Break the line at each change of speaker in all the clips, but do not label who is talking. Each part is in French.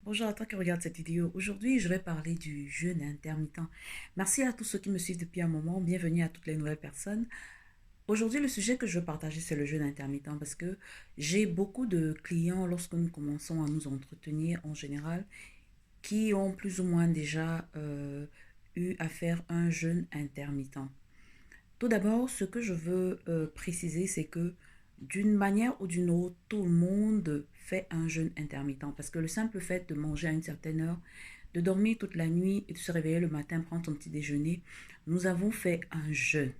Bonjour à toi qui regarde cette vidéo. Aujourd'hui, je vais parler du jeûne intermittent. Merci à tous ceux qui me suivent depuis un moment. Bienvenue à toutes les nouvelles personnes. Aujourd'hui, le sujet que je veux partager, c'est le jeûne intermittent parce que j'ai beaucoup de clients lorsque nous commençons à nous entretenir en général qui ont plus ou moins déjà eu à faire un jeûne intermittent. Tout d'abord, ce que je veux préciser, c'est que d'une manière ou d'une autre, tout le monde fait un jeûne intermittent. Parce que le simple fait de manger à une certaine heure, de dormir toute la nuit et de se réveiller le matin, prendre son petit déjeuner, nous avons fait un jeûne.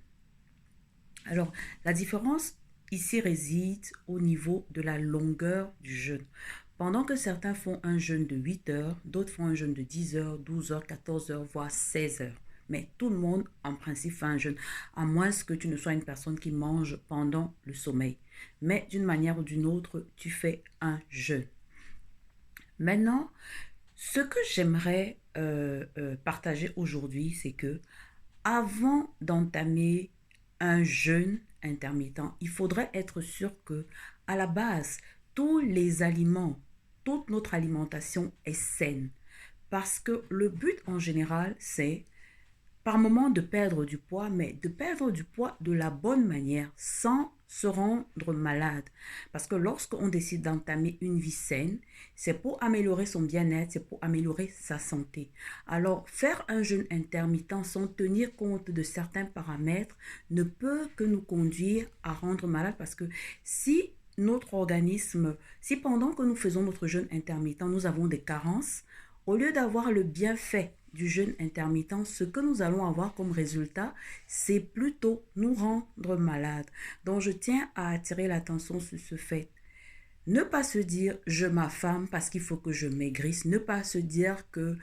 Alors, la différence ici réside au niveau de la longueur du jeûne. Pendant que certains font un jeûne de 8 heures, d'autres font un jeûne de 10 heures, 12 heures, 14 heures, voire 16 heures. Mais tout le monde, en principe, fait un jeûne, à moins que tu ne sois une personne qui mange pendant le sommeil. Mais d'une manière ou d'une autre, tu fais un jeûne. Maintenant, ce que j'aimerais partager aujourd'hui, c'est que avant d'entamer un jeûne intermittent, il faudrait être sûr que, à la base, tous les aliments, toute notre alimentation est saine. Parce que le but en général, c'est par moment de perdre du poids, mais de perdre du poids de la bonne manière, sans se rendre malade. Parce que lorsqu'on décide d'entamer une vie saine, c'est pour améliorer son bien-être, c'est pour améliorer sa santé. Alors, faire un jeûne intermittent sans tenir compte de certains paramètres ne peut que nous conduire à rendre malade parce que si notre organisme, si pendant que nous faisons notre jeûne intermittent, nous avons des carences, au lieu d'avoir le bienfait du jeûne intermittent, ce que nous allons avoir comme résultat, c'est plutôt nous rendre malades. Donc, je tiens à attirer l'attention sur ce fait. Ne pas se dire je m'affame parce qu'il faut que je maigrisse. Ne pas se dire que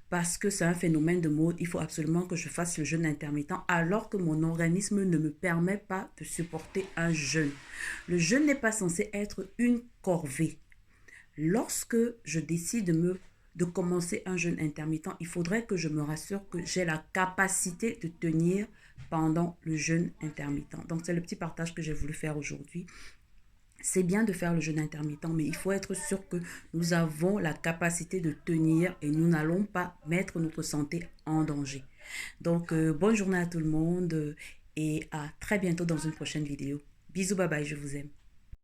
parce que c'est un phénomène de mode, il faut absolument que je fasse le jeûne intermittent alors que mon organisme ne me permet pas de supporter un jeûne. Le jeûne n'est pas censé être une corvée. Lorsque je décide de commencer un jeûne intermittent, il faudrait que je me rassure que j'ai la capacité de tenir pendant le jeûne intermittent. Donc, c'est le petit partage que j'ai voulu faire aujourd'hui. C'est bien de faire le jeûne intermittent, mais il faut être sûr que nous avons la capacité de tenir et nous n'allons pas mettre notre santé en danger. Donc, bonne journée à tout le monde et à très bientôt dans une prochaine vidéo. Bisous, bye bye, je vous aime.